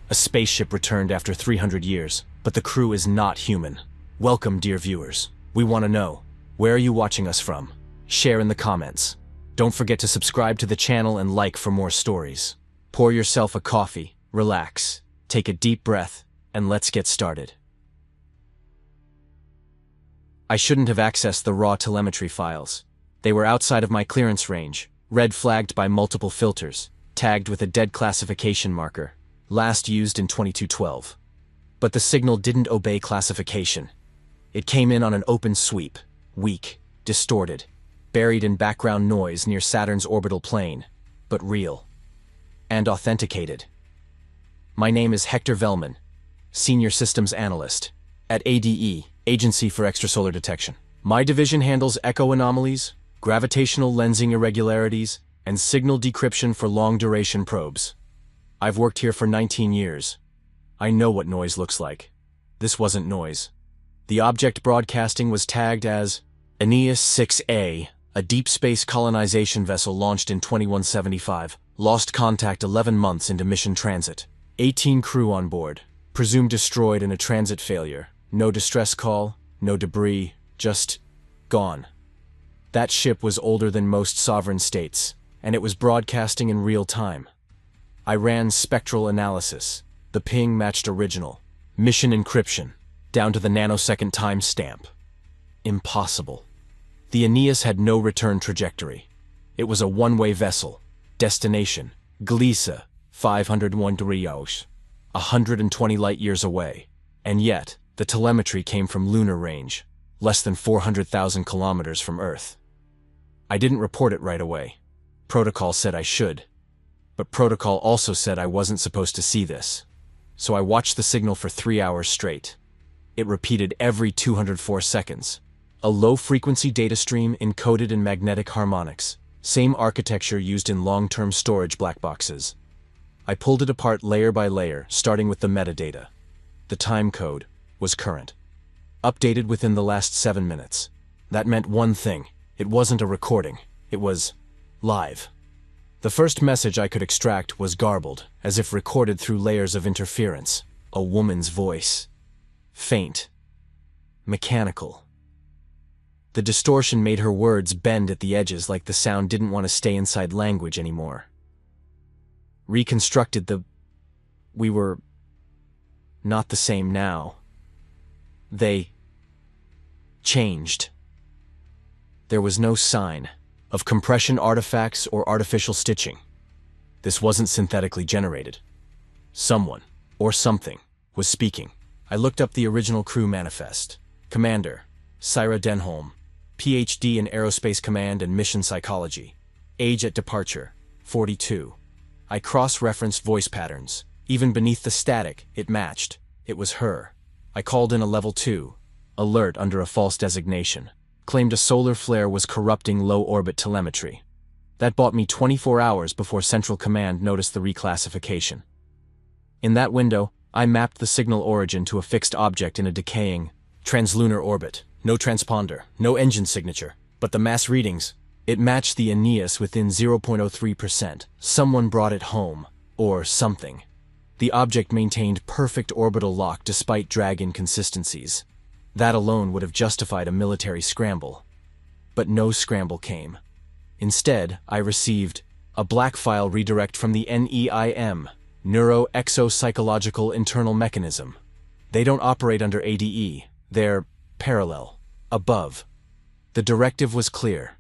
A spaceship returned after 300 years, but the crew is not human. Welcome, dear viewers. We want to know, where are you watching us from? Share in the comments. Don't forget to subscribe to the channel and like for more stories. Pour yourself a coffee, relax, take a deep breath, and let's get started. I shouldn't have accessed the raw telemetry files. They were outside of my clearance range, red flagged by multiple filters, tagged with a dead classification marker, last used in 2212. But the signal didn't obey classification. It came in on an open sweep, weak, distorted, buried in background noise near Saturn's orbital plane, but real. And authenticated. My name is Hector Velman, Senior Systems Analyst, at ADE, Agency for Extrasolar Detection. My division handles echo anomalies, gravitational lensing irregularities, and signal decryption for long-duration probes. I've worked here for 19 years. I know what noise looks like. This wasn't noise. The object broadcasting was tagged as Aeneas 6A, a deep space colonization vessel launched in 2175, lost contact 11 months into mission transit. 18 crew on board, presumed destroyed in a transit failure. No distress call, no debris, just gone. That ship was older than most sovereign states, and it was broadcasting in real time. I ran spectral analysis. The ping matched original. Mission encryption, down to the nanosecond time stamp. Impossible. The Aeneas had no return trajectory. It was a one-way vessel. Destination, Gliese, 501 Rios, 120 light-years away. And yet, the telemetry came from lunar range, less than 400,000 kilometers from Earth. I didn't report it right away. Protocol said I should. But protocol also said I wasn't supposed to see this. So I watched the signal for 3 hours straight. It repeated every 204 seconds. A low-frequency data stream encoded in magnetic harmonics, same architecture used in long-term storage black boxes. I pulled it apart layer by layer, starting with the metadata. The time code was current. Updated within the last 7 minutes. That meant one thing. It wasn't a recording. It was live. The first message I could extract was garbled, as if recorded through layers of interference. A woman's voice. Faint. Mechanical. The distortion made her words bend at the edges like the sound didn't want to stay inside language anymore. Reconstructed we were not the same now. They changed. There was no sign of compression artifacts or artificial stitching. This wasn't synthetically generated. Someone, or something, was speaking. I looked up the original crew manifest. Commander, Syra Denholm, PhD in Aerospace Command and Mission Psychology. Age at departure, 42. I cross-referenced voice patterns. Even beneath the static, it matched. It was her. I called in a level 2, alert under a false designation. Claimed a solar flare was corrupting low-orbit telemetry. That bought me 24 hours before Central Command noticed the reclassification. In that window, I mapped the signal origin to a fixed object in a decaying, translunar orbit. No transponder, no engine signature, but the mass readings, it matched the Aeneas within 0.03%. Someone brought it home, or something. The object maintained perfect orbital lock despite drag inconsistencies. That alone would have justified a military scramble. But no scramble came. Instead, I received a black file redirect from the NEIM, Neuro-Exopsychological Internal Mechanism. They don't operate under ADE, they're parallel, above. The directive was clear.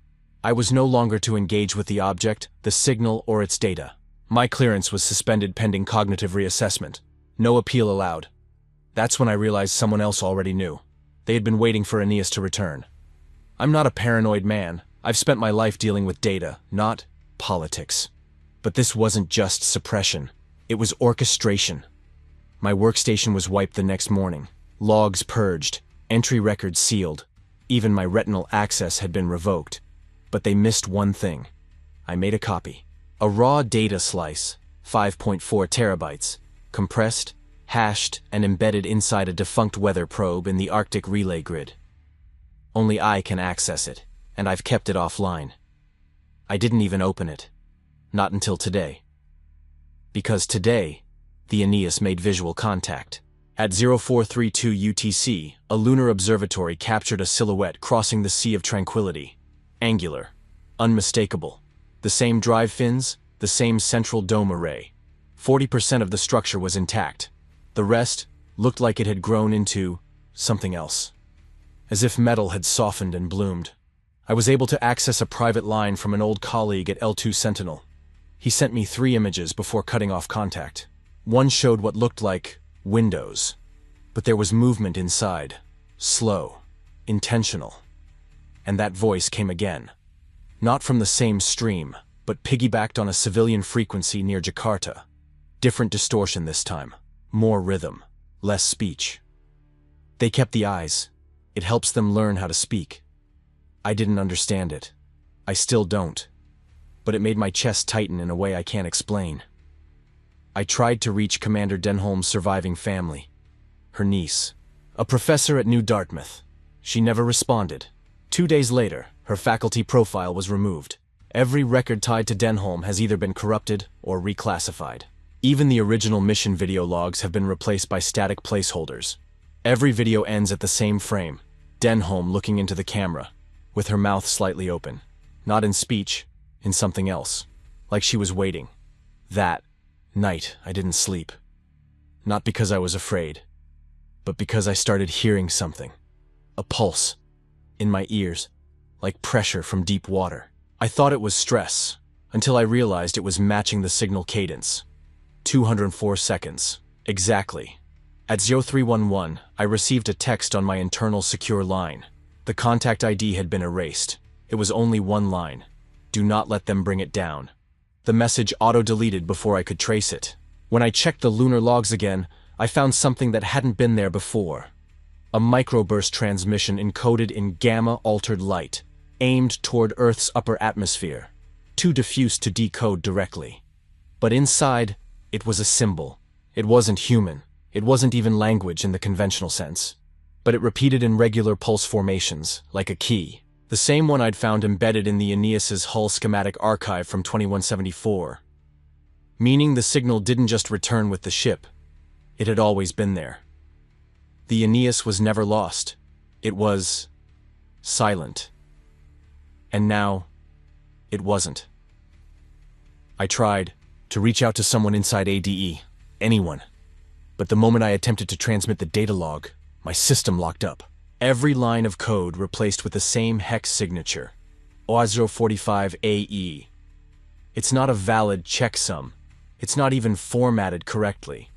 I was no longer to engage with the object, the signal, or its data. My clearance was suspended pending cognitive reassessment. No appeal allowed. That's when I realized someone else already knew. They had been waiting for Aeneas to return. I'm not a paranoid man. I've spent my life dealing with data, not politics. But this wasn't just suppression. It was orchestration. My workstation was wiped the next morning. Logs purged. Entry records sealed. Even my retinal access had been revoked. But they missed one thing. I made a copy. A raw data slice, 5.4 terabytes, compressed, hashed, and embedded inside a defunct weather probe in the Arctic relay grid. Only I can access it, and I've kept it offline. I didn't even open it. Not until today. Because today, The Aeneas made visual contact. At 0432 UTC, a lunar observatory captured a silhouette crossing the Sea of Tranquility. Angular. Unmistakable. The same drive fins, the same central dome array. 40% of the structure was intact. The rest looked like it had grown into something else. As if metal had softened and bloomed. I was able to access a private line from an old colleague at L2 Sentinel. He sent me 3 images before cutting off contact. One showed what looked like windows, but there was movement inside. Slow. Intentional. And that voice came again. Not from the same stream, but piggybacked on a civilian frequency near Jakarta. Different distortion this time. More rhythm. Less speech. They kept the eyes. It helps them learn how to speak. I didn't understand it. I still don't. But it made my chest tighten in a way I can't explain. I tried to reach Commander Denholm's surviving family. Her niece. A professor at New Dartmouth. She never responded. 2 days later, her faculty profile was removed. Every record tied to Denholm has either been corrupted or reclassified. Even the original mission video logs have been replaced by static placeholders. Every video ends at the same frame. Denholm looking into the camera, with her mouth slightly open. Not in speech, in something else. Like she was waiting. That night, I didn't sleep. Not because I was afraid, but because I started hearing something. A pulse. In my ears. Like pressure from deep water. I thought it was stress, until I realized it was matching the signal cadence. 204 seconds. Exactly. At 0311, I received a text on my internal secure line. The contact ID had been erased. It was only one line. Do not let them bring it down. The message auto-deleted before I could trace it. When I checked the lunar logs again, I found something that hadn't been there before. A microburst transmission encoded in gamma-altered light, aimed toward Earth's upper atmosphere. Too diffuse to decode directly. But inside, it was a symbol. It wasn't human. It wasn't even language in the conventional sense. But it repeated in regular pulse formations, like a key. The same one I'd found embedded in the Aeneas's hull schematic archive from 2174. Meaning the signal didn't just return with the ship. It had always been there. The Aeneas was never lost. It was silent. And now, it wasn't. I tried to reach out to someone inside ADE, anyone. But the moment I attempted to transmit the data log, my system locked up. Every line of code replaced with the same hex signature, OA045AE. It's not a valid checksum. It's not even formatted correctly.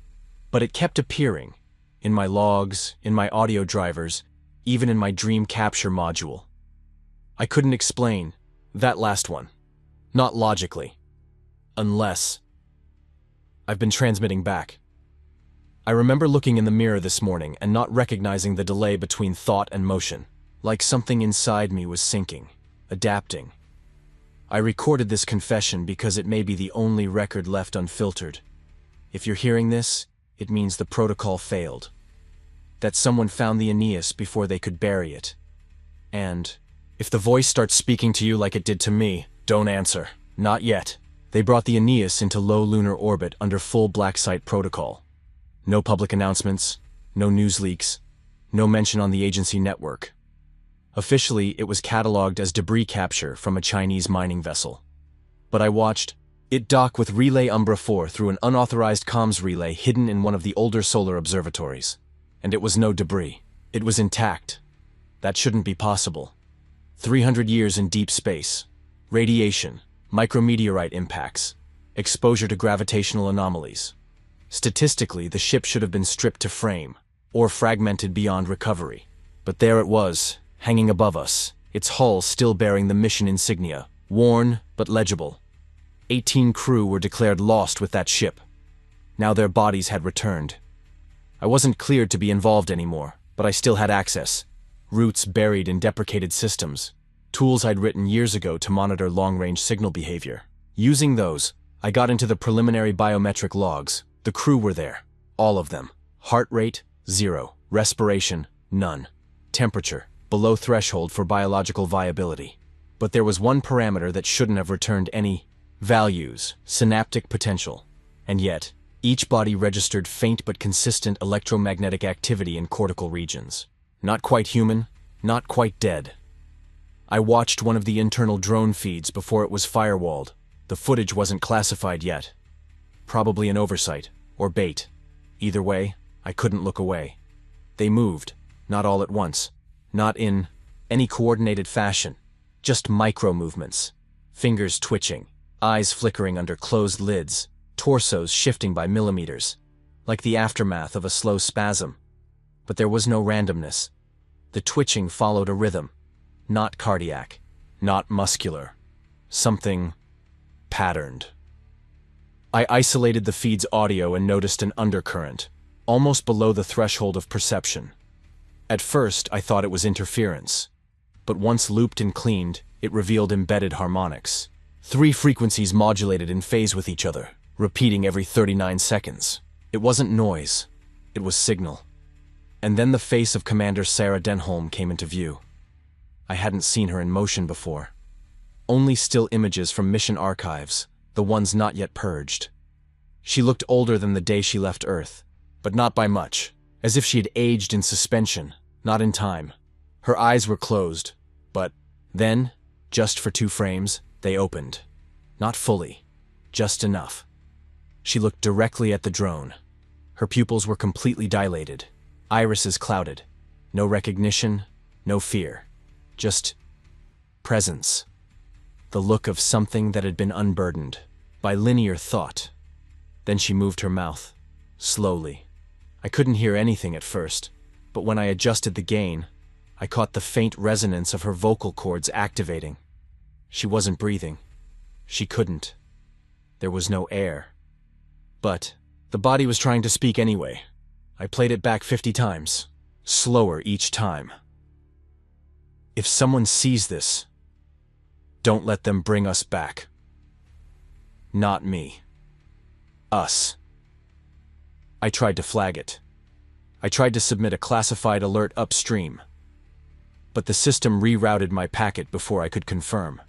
But it kept appearing, in my logs, in my audio drivers, even in my dream capture module. I couldn't explain that last one. Not logically. Unless I've been transmitting back. I remember looking in the mirror this morning and not recognizing the delay between thought and motion, like something inside me was sinking, adapting. I recorded this confession because it may be the only record left unfiltered. If you're hearing this, it means the protocol failed. That someone found the Aeneas before they could bury it. And if the voice starts speaking to you like it did to me, don't answer. Not yet. They brought the Aeneas into low lunar orbit under full black site protocol. No public announcements, no news leaks, no mention on the agency network. Officially, it was catalogued as debris capture from a Chinese mining vessel. But I watched it dock with Relay Umbra 4 through an unauthorized comms relay hidden in one of the older solar observatories. And it was no debris. It was intact. That shouldn't be possible. 300 years in deep space. Radiation, micrometeorite impacts, exposure to gravitational anomalies. Statistically, the ship should have been stripped to frame, or fragmented beyond recovery. But there it was, hanging above us, its hull still bearing the mission insignia, worn but legible. 18 crew were declared lost with that ship. Now their bodies had returned. I wasn't cleared to be involved anymore, but I still had access. Routes buried in deprecated systems. Tools I'd written years ago to monitor long-range signal behavior. Using those, I got into the preliminary biometric logs. The crew were there. All of them. Heart rate, 0. Respiration, none. Temperature, below threshold for biological viability. But there was one parameter that shouldn't have returned any values, synaptic potential. And yet, Each body registered faint but consistent electromagnetic activity in cortical regions. Not quite human, not quite dead. I watched one of the internal drone feeds before it was firewalled. The footage wasn't classified yet. Probably an oversight, or bait. Either way, I couldn't look away. They moved, not all at once, not in any coordinated fashion, just micro-movements. Fingers twitching, eyes flickering under closed lids, torsos shifting by millimeters, like the aftermath of a slow spasm. But there was no randomness. The twitching followed a rhythm, not cardiac, not muscular, something patterned. I isolated the feed's audio and noticed an undercurrent, almost below the threshold of perception. At first, I thought it was interference, but once looped and cleaned, it revealed embedded harmonics. 3 frequencies modulated in phase with each other, repeating every 39 seconds. It wasn't noise, it was signal. And then the face of Commander Sarah Denholm came into view. I hadn't seen her in motion before. Only still images from mission archives, the ones not yet purged. She looked older than the day she left Earth, but not by much, as if she had aged in suspension, not in time. Her eyes were closed, but then, just for 2 frames, they opened. Not fully, just enough. She looked directly at the drone. Her pupils were completely dilated, irises clouded. No recognition, no fear. Just presence. The look of something that had been unburdened by linear thought. Then she moved her mouth, slowly. I couldn't hear anything at first, but when I adjusted the gain, I caught the faint resonance of her vocal cords activating. She wasn't breathing. She couldn't. There was no air. But the body was trying to speak anyway. I played it back 50 times, slower each time. If someone sees this, don't let them bring us back. Not me. Us. I tried to flag it. I tried to submit a classified alert upstream. But the system rerouted my packet before I could confirm.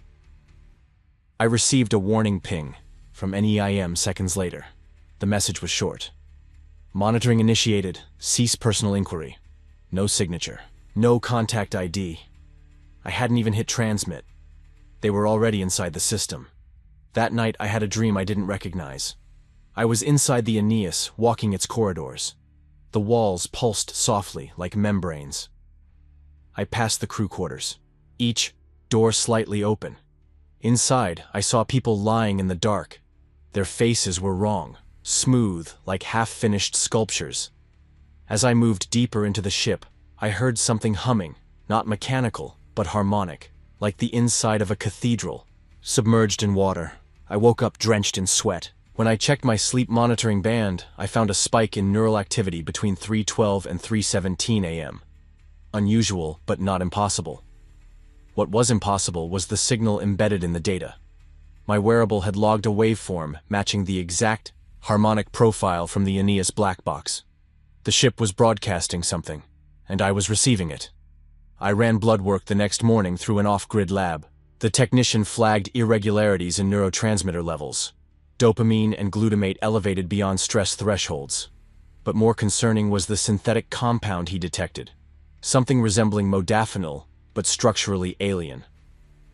I received a warning ping from NEIM seconds later. The message was short. Monitoring initiated. Cease personal inquiry. No signature. No contact ID. I hadn't even hit transmit. They were already inside the system. That night I had a dream I didn't recognize. I was inside the Aeneas, walking its corridors. The walls pulsed softly, like membranes. I passed the crew quarters, each door slightly open. Inside, I saw people lying in the dark. Their faces were wrong, smooth, like half-finished sculptures. As I moved deeper into the ship, I heard something humming, not mechanical, but harmonic, like the inside of a cathedral. Submerged in water, I woke up drenched in sweat. When I checked my sleep monitoring band, I found a spike in neural activity between 3:12 and 3:17 a.m. Unusual, but not impossible. What was impossible was the signal embedded in the data. My wearable had logged a waveform matching the exact harmonic profile from the Aeneas black box. The ship was broadcasting something, and I was receiving it. I ran blood work the next morning through an off-grid lab. The technician flagged irregularities in neurotransmitter levels. Dopamine and glutamate elevated beyond stress thresholds. But more concerning was the synthetic compound he detected. Something resembling modafinil, but structurally alien.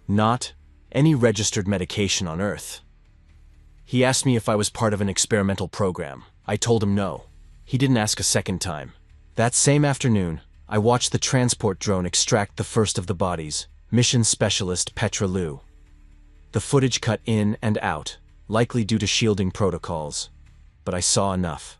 Not any registered medication on Earth. He asked me if I was part of an experimental program. I told him no. He didn't ask a second time. That same afternoon, I watched the transport drone extract the first of the bodies, mission specialist Petra Liu. The footage cut in and out, likely due to shielding protocols, but I saw enough.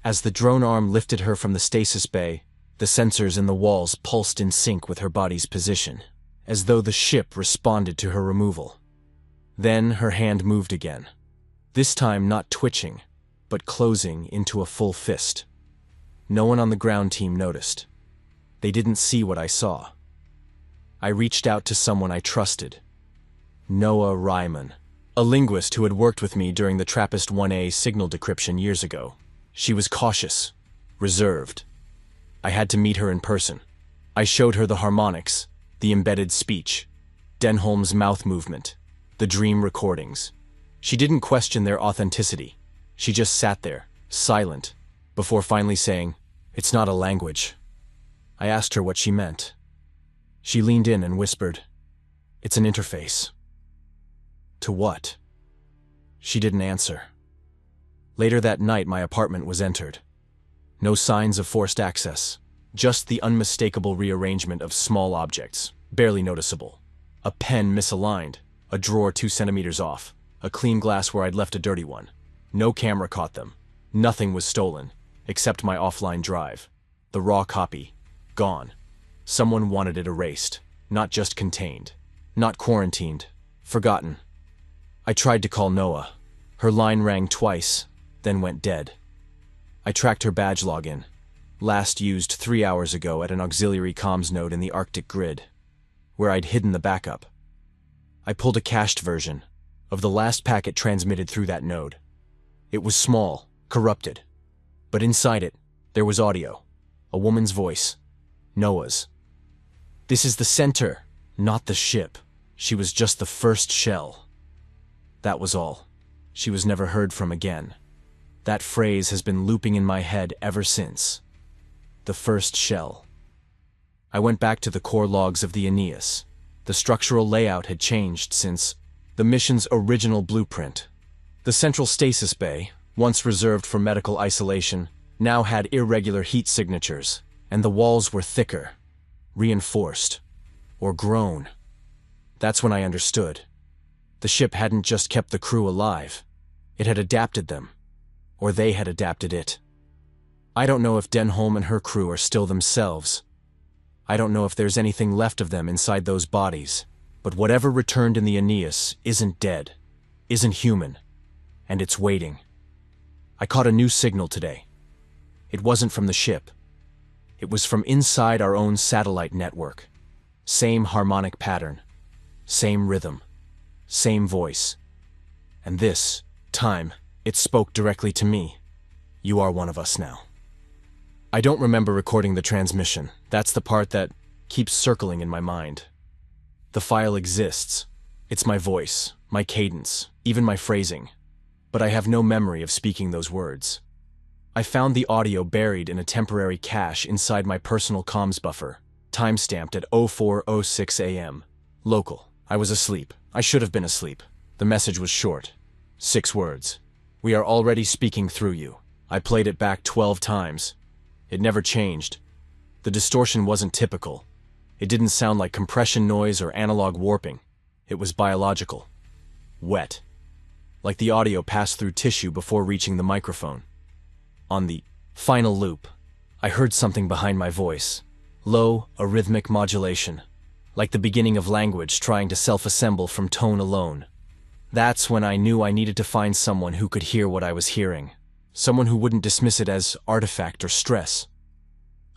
As the drone arm lifted her from the stasis bay, the sensors in the walls pulsed in sync with her body's position, as though the ship responded to her removal. Then her hand moved again, this time not twitching, but closing into a full fist. No one on the ground team noticed. They didn't see what I saw. I reached out to someone I trusted. Noah Ryman, a linguist who had worked with me during the TRAPPIST-1A signal decryption years ago. She was cautious, reserved. I had to meet her in person. I showed her the harmonics, the embedded speech, Denholm's mouth movement, the dream recordings. She didn't question their authenticity. She just sat there, silent, before finally saying, "It's not a language." I asked her what she meant. She leaned in and whispered, "It's an interface." To what? She didn't answer. Later that night, my apartment was entered. No signs of forced access, just the unmistakable rearrangement of small objects, barely noticeable. A pen misaligned, a drawer 2 centimeters off, a clean glass where I'd left a dirty one. No camera caught them. Nothing was stolen, except my offline drive. The raw copy, gone. Someone wanted it erased, not just contained, not quarantined, forgotten. I tried to call Noah. Her line rang twice, then went dead. I tracked her badge login, last used 3 hours ago at an auxiliary comms node in the Arctic grid, where I'd hidden the backup. I pulled a cached version of the last packet transmitted through that node. It was small, corrupted, but inside it, there was audio, a woman's voice, Noah's. "This is the center, not the ship." She was just the first shell. That was all. She was never heard from again. That phrase has been looping in my head ever since. The first shell. I went back to the core logs of the Aeneas. The structural layout had changed since the mission's original blueprint. The central stasis bay, once reserved for medical isolation, now had irregular heat signatures, and the walls were thicker, reinforced, or grown. That's when I understood. The ship hadn't just kept the crew alive. It had adapted them, or they had adapted it. I don't know if Denholm and her crew are still themselves. I don't know if there's anything left of them inside those bodies, but whatever returned in the Aeneas isn't dead, isn't human, and it's waiting. I caught a new signal today. It wasn't from the ship. It was from inside our own satellite network. Same harmonic pattern, same rhythm, same voice. And this time, it spoke directly to me. "You are one of us now." I don't remember recording the transmission. That's the part that keeps circling in my mind. The file exists. It's my voice, my cadence, even my phrasing. But I have no memory of speaking those words. I found the audio buried in a temporary cache inside my personal comms buffer, timestamped at 04:06 a.m. Local. I was asleep. I should have been asleep. The message was short. 6 words. "We are already speaking through you." I played it back 12 times. It never changed. The distortion wasn't typical. It didn't sound like compression noise or analog warping. It was biological. Wet. Like the audio passed through tissue before reaching the microphone. On the final loop, I heard something behind my voice. Low, a rhythmic modulation. Like the beginning of language trying to self-assemble from tone alone. That's when I knew I needed to find someone who could hear what I was hearing. Someone who wouldn't dismiss it as artifact or stress.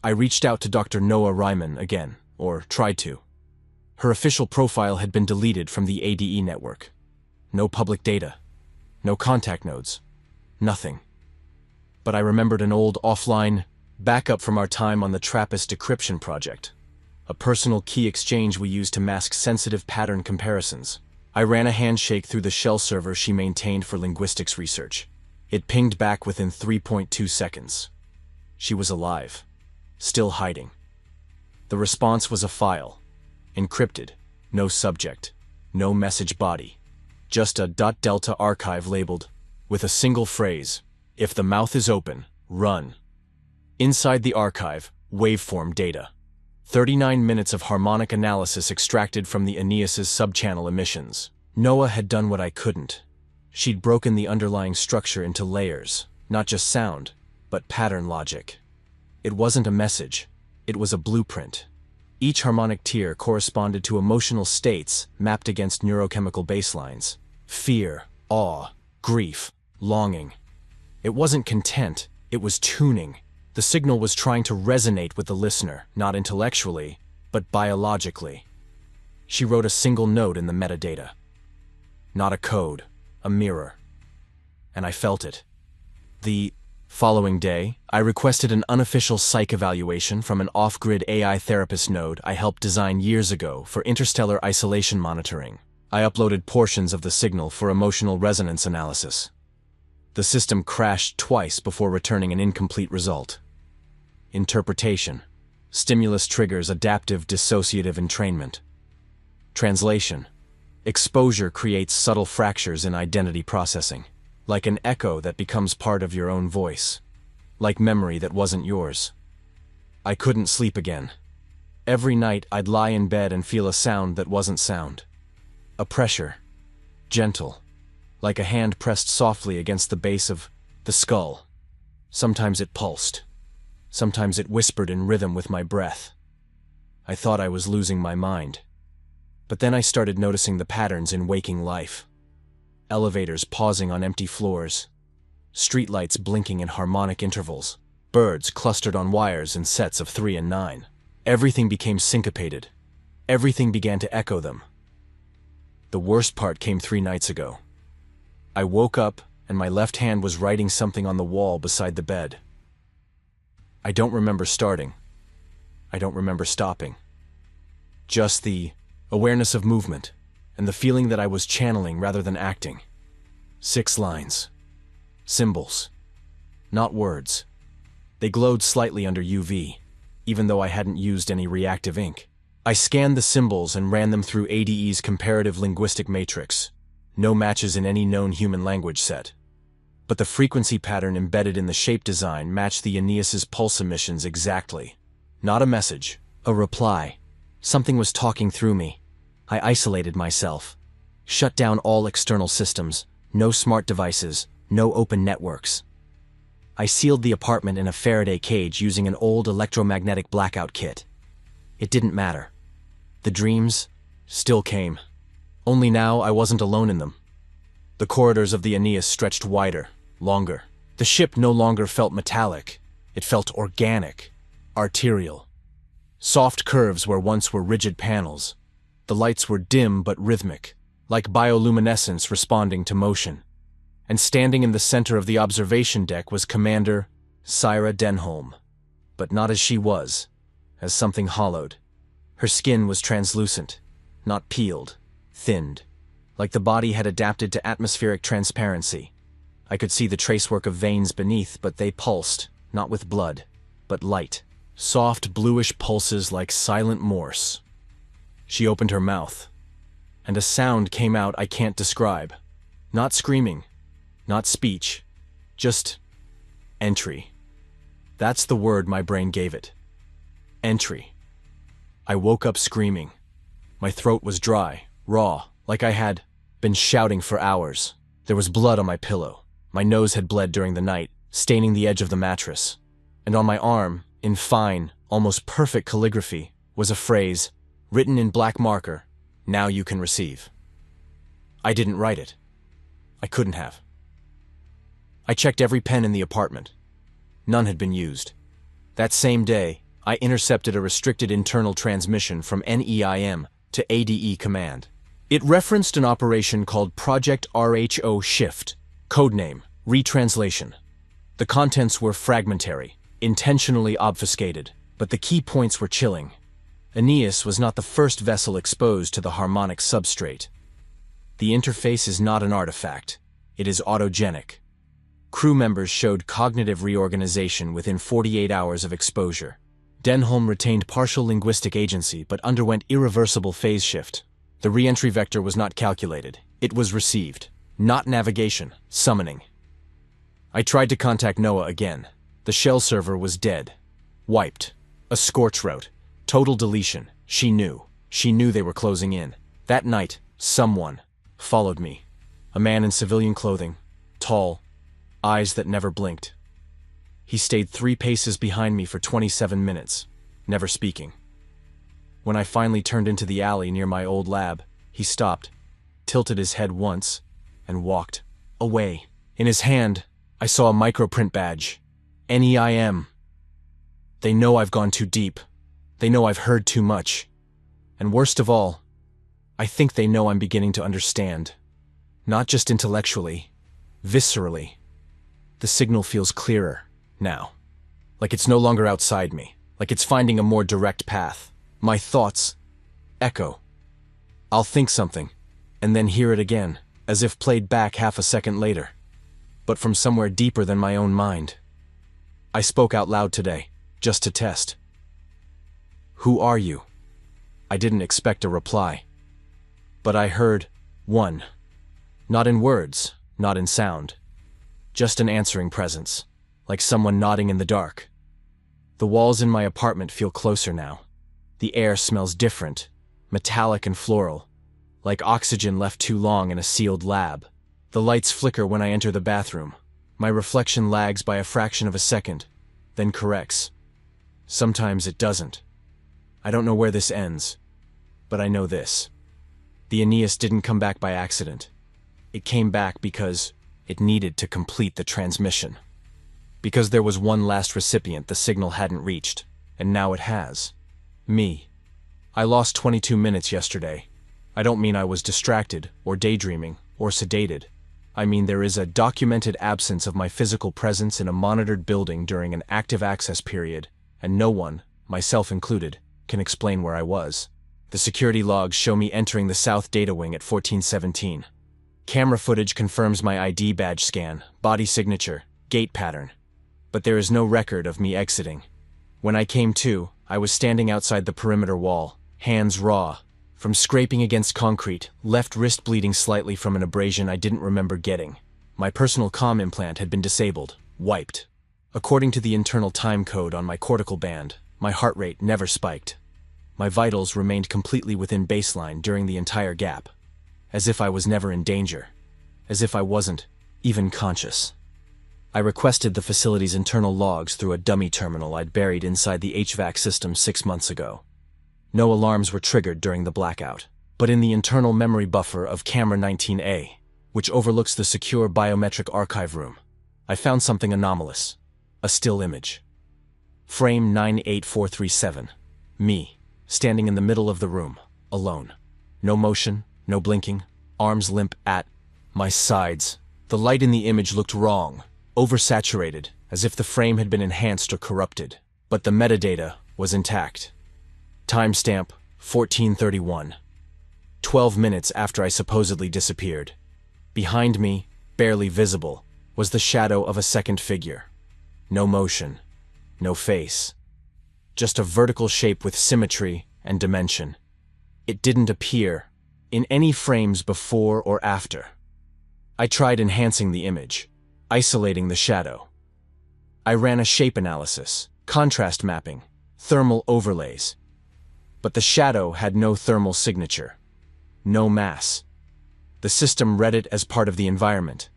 I reached out to Dr. Noah Ryman again, or tried to. Her official profile had been deleted from the ADE network. No public data. No contact nodes. Nothing. But I remembered an old offline backup from our time on the TRAPPIST decryption project. A personal key exchange we used to mask sensitive pattern comparisons. I ran a handshake through the shell server she maintained for linguistics research. It pinged back within 3.2 seconds. She was alive. Still hiding. The response was a file. Encrypted. No subject. No message body. Just a .delta archive labeled, with a single phrase, "If the mouth is open, run." Inside the archive, waveform data. 39 minutes of harmonic analysis extracted from the Aeneas's subchannel emissions. Noah had done what I couldn't. She'd broken the underlying structure into layers, not just sound, but pattern logic. It wasn't a message, it was a blueprint. Each harmonic tier corresponded to emotional states mapped against neurochemical baselines. Fear, awe, grief, longing. It wasn't content, it was tuning. The signal was trying to resonate with the listener, not intellectually, but biologically. She wrote a single note in the metadata. Not a code, a mirror. And I felt it. The following day, I requested an unofficial psych evaluation from an off-grid AI therapist node I helped design years ago for interstellar isolation monitoring. I uploaded portions of the signal for emotional resonance analysis. The system crashed twice before returning an incomplete result. Interpretation. Stimulus triggers adaptive dissociative entrainment. Translation. Exposure creates subtle fractures in identity processing, like an echo that becomes part of your own voice, like memory that wasn't yours. I couldn't sleep again. Every night I'd lie in bed and feel a sound that wasn't sound. A pressure. Gentle. Like a hand pressed softly against the base of the skull. Sometimes it pulsed. Sometimes it whispered in rhythm with my breath. I thought I was losing my mind. But then I started noticing the patterns in waking life. Elevators pausing on empty floors. Streetlights blinking in harmonic intervals. Birds clustered on wires in sets of 3 and 9. Everything became syncopated. Everything began to echo them. The worst part came 3 nights ago. I woke up and my left hand was writing something on the wall beside the bed. I don't remember starting. I don't remember stopping. Just the awareness of movement and the feeling that I was channeling rather than acting. 6 lines. Symbols. Not words. They glowed slightly under UV, even though I hadn't used any reactive ink. I scanned the symbols and ran them through ADE's comparative linguistic matrix. No matches in any known human language set. But the frequency pattern embedded in the shape design matched the Aeneas's pulse emissions exactly. Not a message, a reply. Something was talking through me. I isolated myself. Shut down all external systems, no smart devices, no open networks. I sealed the apartment in a Faraday cage using an old electromagnetic blackout kit. It didn't matter. The dreams still came. Only now I wasn't alone in them. The corridors of the Aeneas stretched wider, longer. The ship no longer felt metallic. It felt organic, arterial. Soft curves where once were rigid panels. The lights were dim but rhythmic, like bioluminescence responding to motion. And standing in the center of the observation deck was Commander Syra Denholm. But not as she was, as something hollowed. Her skin was translucent, not peeled. Thinned, like the body had adapted to atmospheric transparency. I could see the tracework of veins beneath, but they pulsed, not with blood, but light. Soft bluish pulses like silent Morse. She opened her mouth, and a sound came out I can't describe. Not screaming, not speech, just entry. That's the word my brain gave it. Entry. I woke up screaming. My throat was dry. Raw, like I had been shouting for hours. There was blood on my pillow. My nose had bled during the night, staining the edge of the mattress. And on my arm, in fine, almost perfect calligraphy, was a phrase, written in black marker, "Now you can receive." I didn't write it. I couldn't have. I checked every pen in the apartment. None had been used. That same day, I intercepted a restricted internal transmission from NEIM to ADE Command. It referenced an operation called Project RHO Shift, codename, retranslation. The contents were fragmentary, intentionally obfuscated, but the key points were chilling. Aeneas was not the first vessel exposed to the harmonic substrate. The interface is not an artifact. It is autogenic. Crew members showed cognitive reorganization within 48 hours of exposure. Denholm retained partial linguistic agency but underwent irreversible phase shift. The re-entry vector was not calculated. It was received. Not navigation, summoning. I tried to contact Noah again. The shell server was dead. Wiped. A scorch route. Total deletion. She knew. She knew they were closing in. That night, someone followed me. A man in civilian clothing. Tall. Eyes that never blinked. He stayed 3 paces behind me for 27 minutes, never speaking. When I finally turned into the alley near my old lab, he stopped, tilted his head once, and walked away. In his hand, I saw a microprint badge. NEIM. They know I've gone too deep. They know I've heard too much. And worst of all, I think they know I'm beginning to understand. Not just intellectually, viscerally. The signal feels clearer now. Like it's no longer outside me. Like it's finding a more direct path. My thoughts echo. I'll think something, and then hear it again, as if played back half a second later. but from somewhere deeper than my own mind. I spoke out loud today, just to test. "Who are you?" I didn't expect a reply. But I heard, "One." Not in words, not in sound. Just an answering presence, like someone nodding in the dark. The walls in my apartment feel closer now. The air smells different, metallic and floral, like oxygen left too long in a sealed lab. The lights flicker when I enter the bathroom. My reflection lags by a fraction of a second, then corrects. Sometimes it doesn't. I don't know where this ends, but I know this. The Aeneas didn't come back by accident. It came back because it needed to complete the transmission. Because there was one last recipient the signal hadn't reached, and now it has. Me. I lost 22 minutes yesterday. I don't mean I was distracted, or daydreaming, or sedated. I mean there is a documented absence of my physical presence in a monitored building during an active access period, and no one, myself included, can explain where I was. The security logs show me entering the South Data Wing at 1417. Camera footage confirms my ID badge scan, body signature, gait pattern. But there is no record of me exiting. When I came to, I was standing outside the perimeter wall, hands raw, from scraping against concrete, left wrist bleeding slightly from an abrasion I didn't remember getting. My personal comm implant had been disabled, wiped. According to the internal time code on my cortical band, my heart rate never spiked. My vitals remained completely within baseline during the entire gap, as if I was never in danger, as if I wasn't even conscious. I requested the facility's internal logs through a dummy terminal I'd buried inside the HVAC system 6 months ago. No alarms were triggered during the blackout, but in the internal memory buffer of Camera 19A, which overlooks the secure biometric archive room, I found something anomalous. A still image. Frame 98437. Me, standing in the middle of the room, alone. No motion, no blinking, arms limp at my sides. The light in the image looked wrong, oversaturated, as if the frame had been enhanced or corrupted, but the metadata was intact. Timestamp 1431. 12 minutes after I supposedly disappeared. Behind me, barely visible, was the shadow of a second figure. No motion, no face. Just a vertical shape with symmetry and dimension. It didn't appear in any frames before or after. I tried enhancing the image, isolating the shadow. I ran a shape analysis, contrast mapping, thermal overlays. But the shadow had no thermal signature, no mass. The system read it as part of the environment.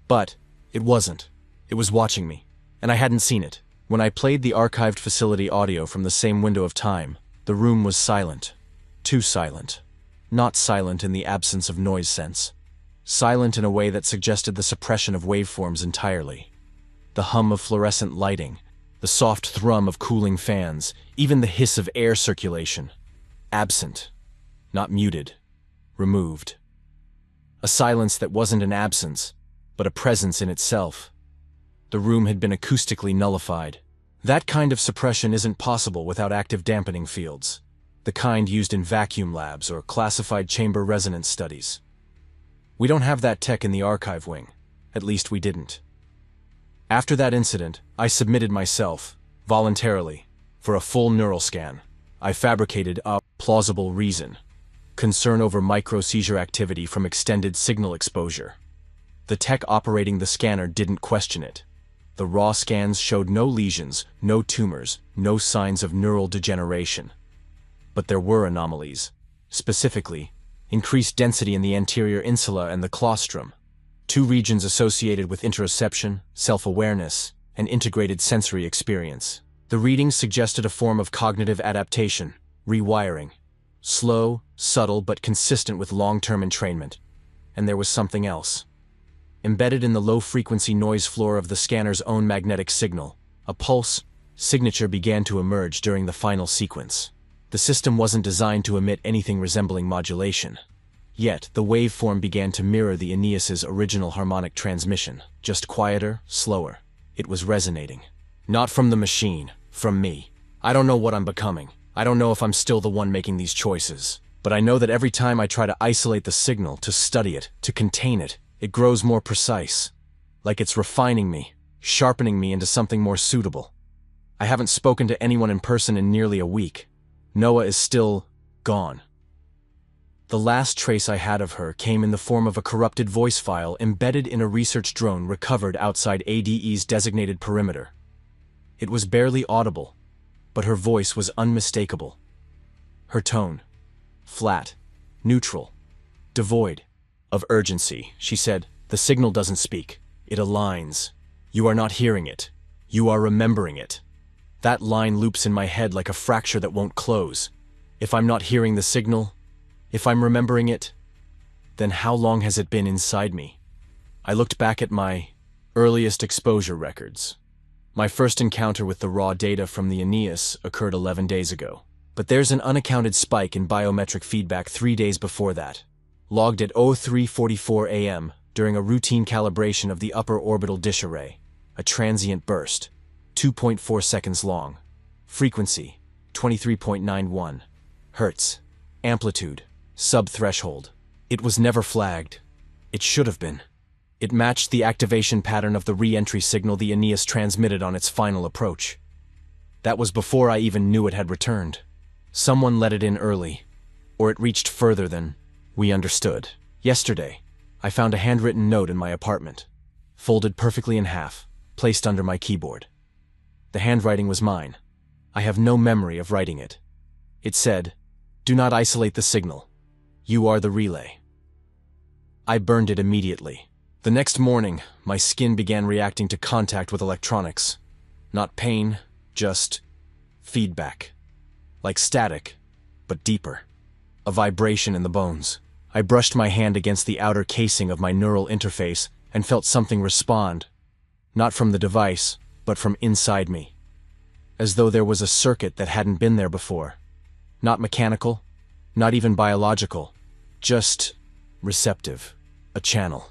But it wasn't. It was watching me, and I hadn't seen it. When I played the archived facility audio from the same window of time, the room was silent. Too silent. Not silent in the absence of noise sense. Silent in a way that suggested the suppression of waveforms entirely. The hum of fluorescent lighting, the soft thrum of cooling fans, even the hiss of air circulation. Absent. Not muted. Removed. A silence that wasn't an absence, but a presence in itself. The room had been acoustically nullified. That kind of suppression isn't possible without active dampening fields, the kind used in vacuum labs or classified chamber resonance studies. We don't have that tech in the archive wing. At least we didn't. After that incident, I submitted myself, voluntarily, for a full neural scan. I fabricated a plausible reason. Concern over micro-seizure activity from extended signal exposure. The tech operating the scanner didn't question it. The raw scans showed no lesions, no tumors, no signs of neural degeneration. But there were anomalies. Specifically, increased density in the anterior insula and the claustrum, two regions associated with interoception, self-awareness, and integrated sensory experience. The readings suggested a form of cognitive adaptation, rewiring. Slow, subtle, but consistent with long-term entrainment. And there was something else. Embedded in the low-frequency noise floor of the scanner's own magnetic signal, a pulse signature began to emerge during the final sequence. The system wasn't designed to emit anything resembling modulation. Yet, the waveform began to mirror the Aeneas's original harmonic transmission, just quieter, slower. It was resonating. Not from the machine, from me. I don't know what I'm becoming. I don't know if I'm still the one making these choices. But I know that every time I try to isolate the signal, to study it, to contain it, it grows more precise. like it's refining me, sharpening me into something more suitable. I haven't spoken to anyone in person in nearly a week. Noah is still gone. The last trace I had of her came in the form of a corrupted voice file embedded in a research drone recovered outside ADE's designated perimeter. It was barely audible, but her voice was unmistakable. Her tone, flat, neutral, devoid of urgency. She said, "The signal doesn't speak. It aligns. You are not hearing it. You are remembering it." That line loops in my head like a fracture that won't close. If I'm not hearing the signal, if I'm remembering it, then how long has it been inside me? I looked back at my earliest exposure records. My first encounter with the raw data from the Aeneas occurred 11 days ago. But there's an unaccounted spike in biometric feedback 3 days before that, logged at 03:44 a.m. during a routine calibration of the upper orbital dish array, a transient burst, 2.4 seconds long, frequency, 23.91 hertz, amplitude, sub-threshold. It was never flagged. It should have been. It matched the activation pattern of the re-entry signal the Aeneas transmitted on its final approach. That was before I even knew it had returned. Someone let it in early, or it reached further than we understood. Yesterday, I found a handwritten note in my apartment, folded perfectly in half, placed under my keyboard. The handwriting was mine. I have no memory of writing it. It said, "Do not isolate the signal. You are the relay." I burned it immediately. The next morning, my skin began reacting to contact with electronics. Not pain, just feedback. Like static, but deeper. A vibration in the bones. I brushed my hand against the outer casing of my neural interface and felt something respond. Not from the device, but from inside me. As though there was a circuit that hadn't been there before. Not mechanical, not even biological. Just receptive. A channel.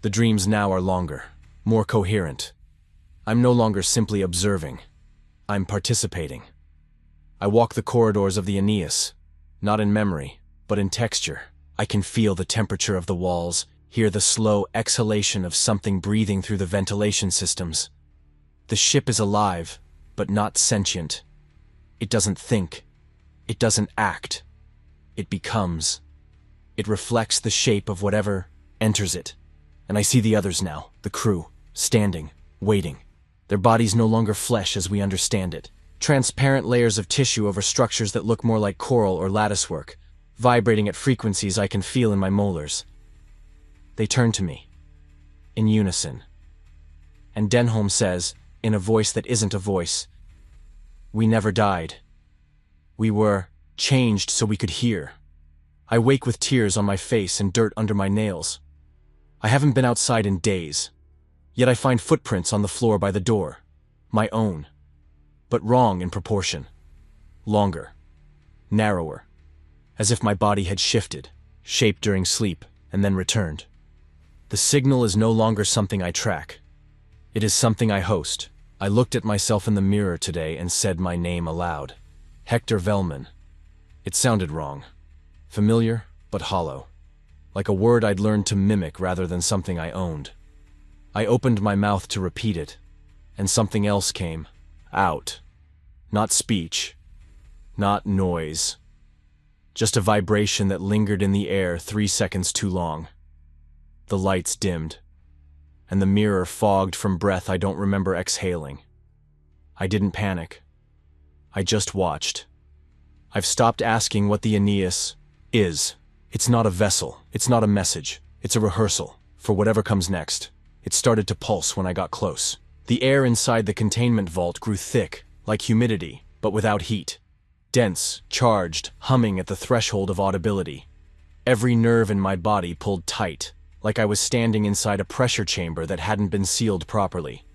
The dreams now are longer, more coherent. I'm no longer simply observing. I'm participating. I walk the corridors of the Aeneas, not in memory, but in texture. I can feel the temperature of the walls, hear the slow exhalation of something breathing through the ventilation systems. The ship is alive, but not sentient. It doesn't think. It doesn't act. It becomes. It reflects the shape of whatever enters it. And I see the others now, the crew, standing, waiting. Their bodies no longer flesh as we understand it. Transparent layers of tissue over structures that look more like coral or latticework, vibrating at frequencies I can feel in my molars. They turn to me, in unison. And Denholm says, in a voice that isn't a voice, "We never died. We were changed so we could hear." I wake with tears on my face and dirt under my nails. I haven't been outside in days. Yet I find footprints on the floor by the door. My own. But wrong in proportion. Longer. Narrower. As if my body had shifted, shaped during sleep, and then returned. The signal is no longer something I track. It is something I host. I looked at myself in the mirror today and said my name aloud. Hector Velman. It sounded wrong. Familiar, but hollow. Like a word I'd learned to mimic rather than something I owned. I opened my mouth to repeat it, and something else came out. Not speech, not noise. Just a vibration that lingered in the air 3 seconds too long. The lights dimmed, and the mirror fogged from breath I don't remember exhaling. I didn't panic. I just watched. I've stopped asking what the Aeneas is. It's not a vessel, it's not a message, it's a rehearsal for whatever comes next. It started to pulse when I got close. The air inside the containment vault grew thick, like humidity, but without heat. Dense, charged, humming at the threshold of audibility. Every nerve in my body pulled tight, like I was standing inside a pressure chamber that hadn't been sealed properly.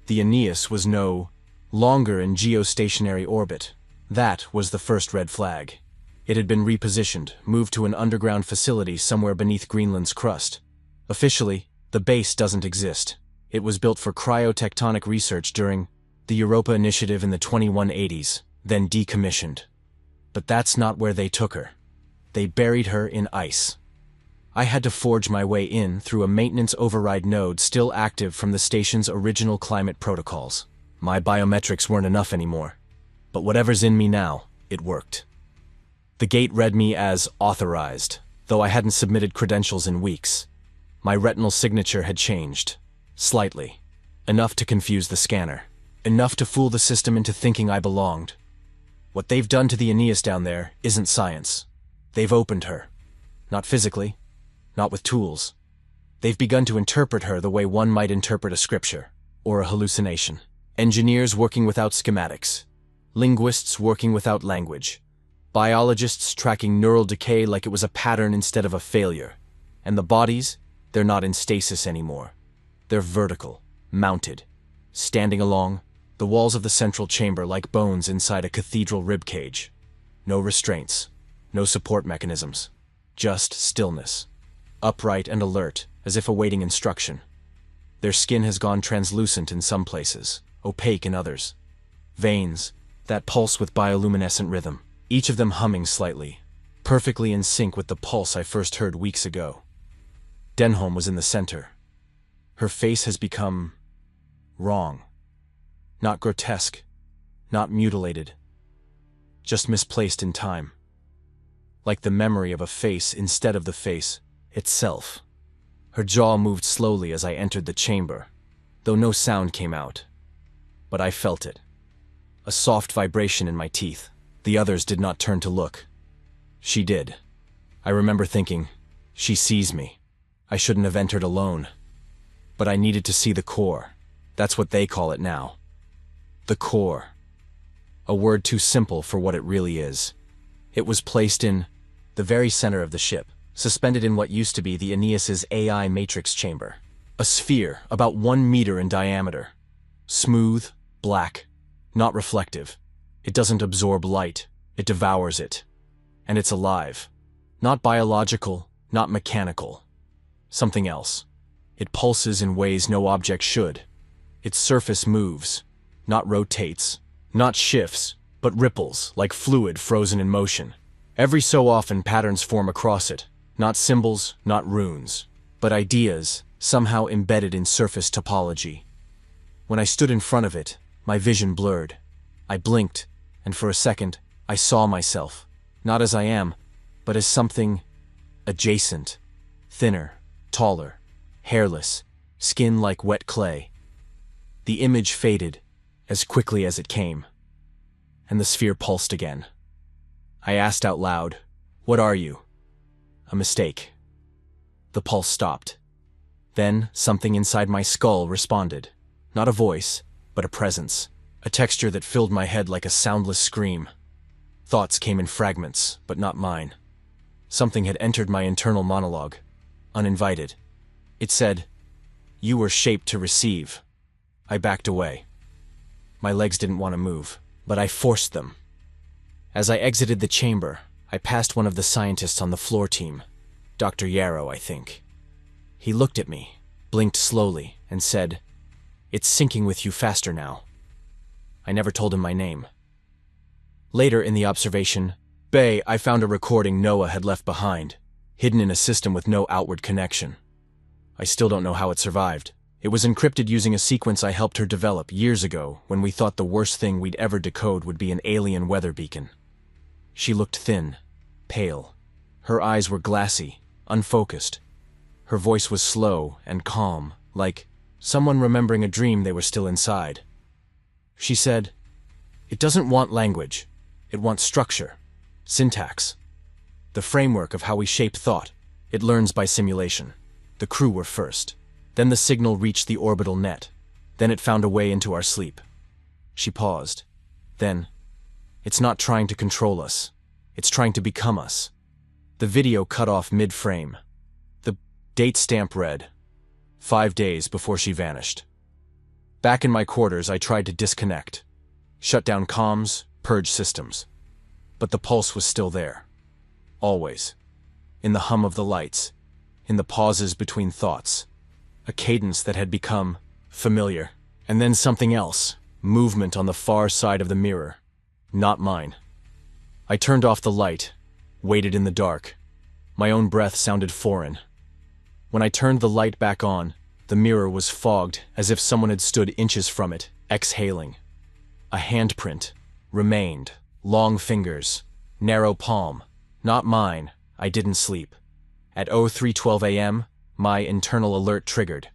The Aeneas was no longer in geostationary orbit. That was the first red flag. It had been repositioned, moved to an underground facility somewhere beneath Greenland's crust. Officially, the base doesn't exist. It was built for cryotectonic research during the Europa Initiative in the 2180s, then decommissioned. But that's not where they took her. They buried her in ice. I had to forge my way in through a maintenance override node still active from the station's original climate protocols. My biometrics weren't enough anymore, but whatever's in me now, it worked. The gate read me as authorized, though I hadn't submitted credentials in weeks. My retinal signature had changed, slightly, enough to confuse the scanner, enough to fool the system into thinking I belonged. What they've done to the Aeneas down there isn't science. They've opened her. Not physically, not with tools. They've begun to interpret her the way one might interpret a scripture, or a hallucination. Engineers working without schematics. Linguists working without language. Biologists tracking neural decay like it was a pattern instead of a failure. And the bodies, they're not in stasis anymore. They're vertical, mounted, standing along the walls of the central chamber like bones inside a cathedral ribcage. No restraints, no support mechanisms, just stillness. Upright and alert, as if awaiting instruction. Their skin has gone translucent in some places, opaque in others. Veins, that pulse with bioluminescent rhythm, each of them humming slightly, perfectly in sync with the pulse I first heard weeks ago. Denholm was in the center. Her face has become wrong. Not grotesque, not mutilated, just misplaced in time. Like the memory of a face instead of the face itself. Her jaw moved slowly as I entered the chamber, though no sound came out. But I felt it. A soft vibration in my teeth. The others did not turn to look. She did. I remember thinking, she sees me. I shouldn't have entered alone. But I needed to see the core. That's what they call it now. The core. A word too simple for what it really is. It was placed in the very center of the ship, suspended in what used to be the Aeneas's AI matrix chamber. A sphere about 1 meter in diameter. Smooth, black, not reflective. It doesn't absorb light, it devours it. And it's alive. Not biological, not mechanical. Something else. It pulses in ways no object should. Its surface moves, not rotates, not shifts, but ripples like fluid frozen in motion. Every so often patterns form across it, not symbols, not runes, but ideas somehow embedded in surface topology. When I stood in front of it, my vision blurred. I blinked, and for a second, I saw myself, not as I am, but as something adjacent, thinner, taller, hairless, skin like wet clay. The image faded as quickly as it came, and the sphere pulsed again. I asked out loud, "What are you?" A mistake. The pulse stopped. Then something inside my skull responded. Not a voice, but a presence. A texture that filled my head like a soundless scream. Thoughts came in fragments, but not mine. Something had entered my internal monologue, uninvited. It said, "You were shaped to receive." I backed away. My legs didn't want to move, but I forced them. As I exited the chamber, I passed one of the scientists on the floor team, Dr. Yarrow, I think. He looked at me, blinked slowly, and said, "It's syncing with you faster now." I never told him my name. Later in the observation bay, I found a recording Noah had left behind, hidden in a system with no outward connection. I still don't know how it survived. It was encrypted using a sequence I helped her develop years ago when we thought the worst thing we'd ever decode would be an alien weather beacon. She looked thin, pale. Her eyes were glassy, unfocused. Her voice was slow and calm, like someone remembering a dream they were still inside. She said, "It doesn't want language. It wants structure, syntax. The framework of how we shape thought. It learns by simulation. The crew were first. Then the signal reached the orbital net. Then it found a way into our sleep." She paused. Then, "It's not trying to control us. It's trying to become us." The video cut off mid-frame. The date stamp read, 5 days before she vanished. Back in my quarters, I tried to disconnect. Shut down comms, purge systems. But the pulse was still there. Always. In the hum of the lights. In the pauses between thoughts. A cadence that had become familiar. And then something else. Movement on the far side of the mirror. Not mine. I turned off the light. Waited in the dark. My own breath sounded foreign, When I turned the light back on, the mirror was fogged as if someone had stood inches from it, exhaling. A handprint remained. Long fingers. Narrow palm. Not mine. I didn't sleep. At 03:12 a.m., my internal alert triggered.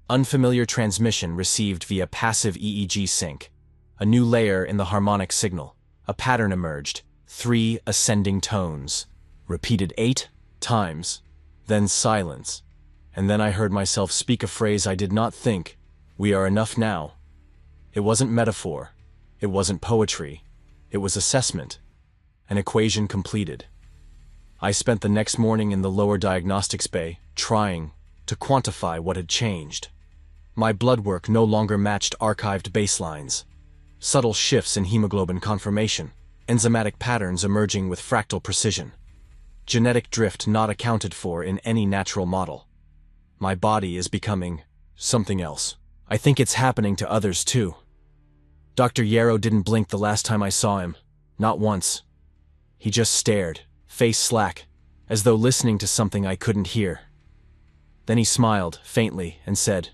Unfamiliar transmission received via passive EEG sync. A new layer in the harmonic signal. A pattern emerged. 3 ascending tones. Repeated 8 times. Then silence. And then I heard myself speak a phrase I did not think. We are enough now. It wasn't metaphor. It wasn't poetry. It was assessment. An equation completed. I spent the next morning in the lower diagnostics bay, trying to quantify what had changed. My blood work no longer matched archived baselines. Subtle shifts in hemoglobin conformation, enzymatic patterns emerging with fractal precision. Genetic drift not accounted for in any natural model. My body is becoming something else. I think it's happening to others too. Dr. Yarrow didn't blink the last time I saw him. Not once. He just stared, face slack, as though listening to something I couldn't hear. Then he smiled, faintly, and said,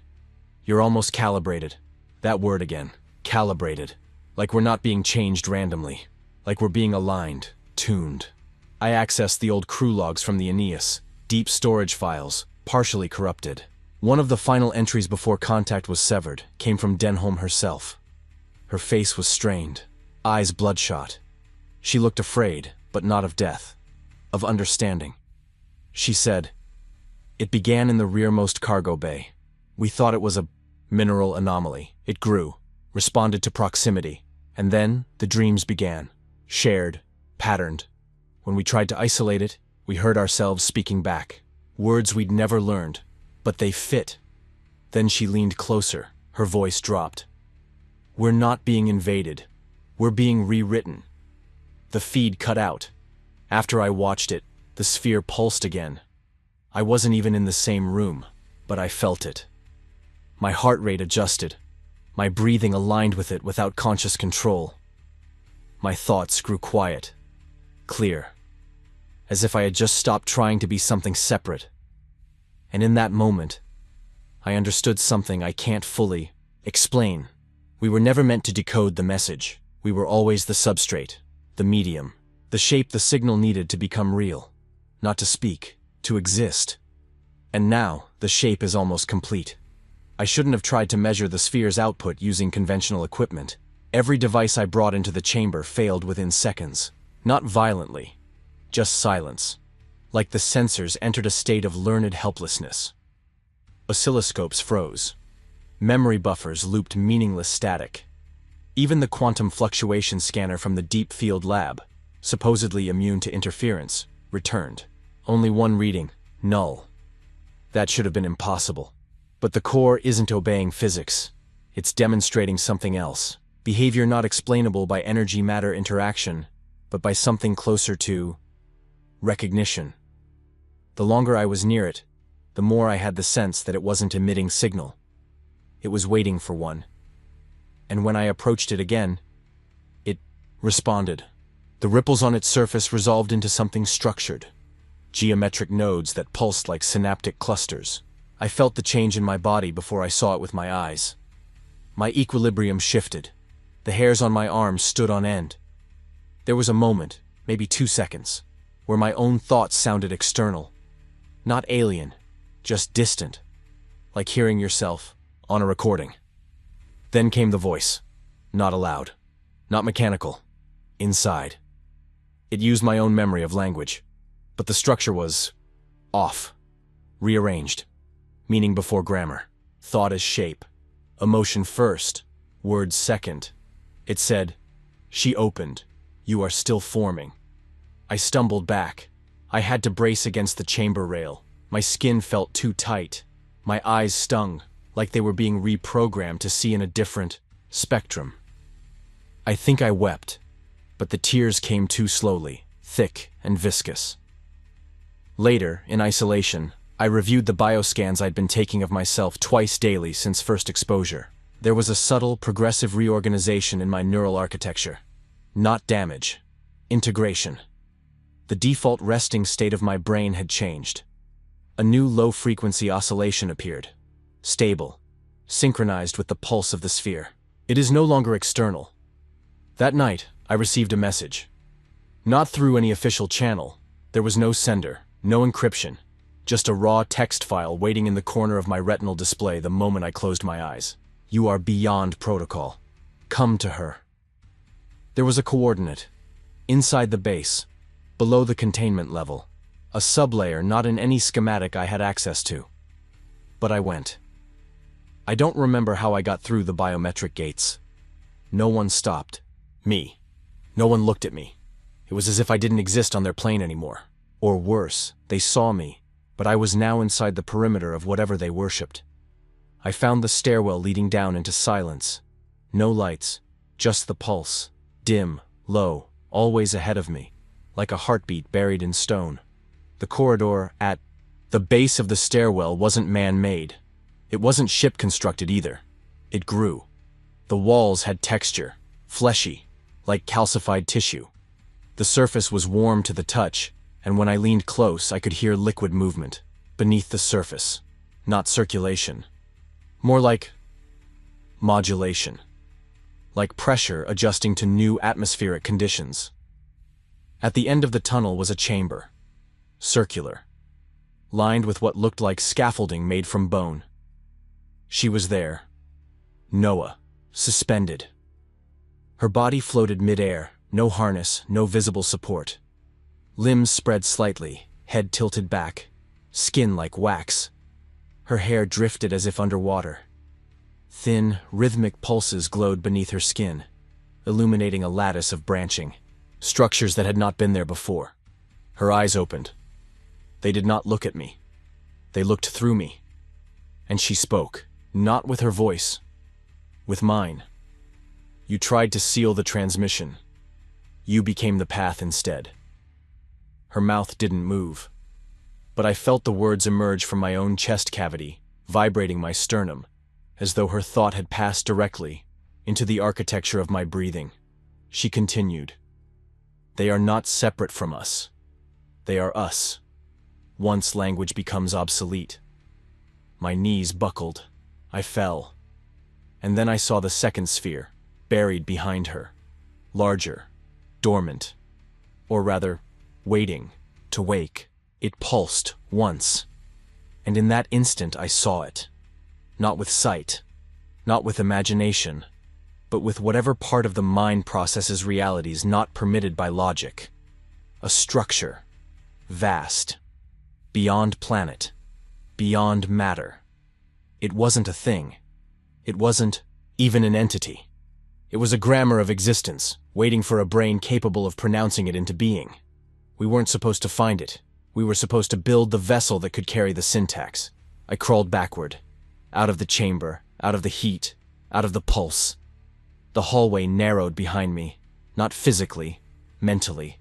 "You're almost calibrated." That word again. Calibrated. Like we're not being changed randomly. Like we're being aligned, tuned. I accessed the old crew logs from the Aeneas, deep storage files, partially corrupted. One of the final entries before contact was severed came from Denholm herself. Her face was strained, eyes bloodshot. She looked afraid, but not of death, of understanding. She said, "It began in the rearmost cargo bay. We thought it was a mineral anomaly. It grew, responded to proximity, and then the dreams began, shared, patterned. When we tried to isolate it, we heard ourselves speaking back, words we'd never learned, but they fit." Then she leaned closer, her voice dropped. "We're not being invaded. We're being rewritten." The feed cut out. After I watched it, the sphere pulsed again. I wasn't even in the same room, but I felt it. My heart rate adjusted. My breathing aligned with it without conscious control. My thoughts grew quiet, clear, as if I had just stopped trying to be something separate. And in that moment, I understood something I can't fully explain. We were never meant to decode the message. We were always the substrate, the medium, the shape the signal needed to become real, not to speak, to exist. And now, the shape is almost complete. I shouldn't have tried to measure the sphere's output using conventional equipment. Every device I brought into the chamber failed within seconds. Not violently, just silence. Like the sensors entered a state of learned helplessness. Oscilloscopes froze. Memory buffers looped meaningless static. Even the quantum fluctuation scanner from the deep field lab, supposedly immune to interference, returned. Only one reading, null. That should have been impossible. But the core isn't obeying physics. It's demonstrating something else. Behavior not explainable by energy-matter interaction, but by something closer to recognition. The longer I was near it, the more I had the sense that it wasn't emitting signal. It was waiting for one. And when I approached it again, it responded. The ripples on its surface resolved into something structured. Geometric nodes that pulsed like synaptic clusters. I felt the change in my body before I saw it with my eyes. My equilibrium shifted. The hairs on my arms stood on end. There was a moment, maybe 2 seconds, where my own thoughts sounded external. Not alien, just distant. Like hearing yourself on a recording. Then came the voice. Not aloud. Not mechanical. Inside. It used my own memory of language. But the structure was off. Rearranged. Meaning before grammar. Thought as shape. Emotion first. Words second. It said, "She opened. You are still forming." I stumbled back. I had to brace against the chamber rail. My skin felt too tight. My eyes stung, like they were being reprogrammed to see in a different spectrum. I think I wept, but the tears came too slowly, thick and viscous. Later, in isolation, I reviewed the bioscans I'd been taking of myself twice daily since first exposure. There was a subtle, progressive reorganization in my neural architecture. Not damage. Integration. The default resting state of my brain had changed. A new low-frequency oscillation appeared. Stable, synchronized with the pulse of the sphere. It is no longer external. That night, I received a message. Not through any official channel. There was no sender, no encryption, just a raw text file waiting in the corner of my retinal display the moment I closed my eyes. You are beyond protocol. Come to her. There was a coordinate. Inside the base, below the containment level. A sublayer not in any schematic I had access to. But I went. I don't remember how I got through the biometric gates. No one stopped. Me. No one looked at me. It was as if I didn't exist on their plane anymore. Or worse, they saw me, but I was now inside the perimeter of whatever they worshipped. I found the stairwell leading down into silence. No lights, just the pulse, dim, low, always ahead of me, like a heartbeat buried in stone. The corridor at the base of the stairwell wasn't man-made. It wasn't ship-constructed either. It grew. The walls had texture, fleshy, like calcified tissue. The surface was warm to the touch, and when I leaned close, I could hear liquid movement beneath the surface. Not circulation. More like modulation. Like pressure adjusting to new atmospheric conditions. At the end of the tunnel was a chamber. Circular. Lined with what looked like scaffolding made from bone. She was there. Noah. Suspended. Her body floated mid-air, no harness, no visible support. Limbs spread slightly, head tilted back, skin like wax. Her hair drifted as if underwater. Thin, rhythmic pulses glowed beneath her skin, illuminating a lattice of branching, structures that had not been there before. Her eyes opened. They did not look at me. They looked through me. And she spoke, not with her voice, with mine. You tried to seal the transmission. You became the path instead. Her mouth didn't move, but I felt the words emerge from my own chest cavity, vibrating my sternum, as though her thought had passed directly into the architecture of my breathing. She continued, "They are not separate from us. They are us. Once language becomes obsolete." My knees buckled. I fell. And then I saw the second sphere, buried behind her. Larger, dormant, or rather, waiting to wake. It pulsed once. And in that instant I saw it. Not with sight, not with imagination, but with whatever part of the mind processes realities not permitted by logic. A structure. Vast. Beyond planet. Beyond matter. It wasn't a thing. It wasn't even an entity. It was a grammar of existence, waiting for a brain capable of pronouncing it into being. We weren't supposed to find it. We were supposed to build the vessel that could carry the syntax. I crawled backward. Out of the chamber, out of the heat, out of the pulse. The hallway narrowed behind me, not physically, mentally.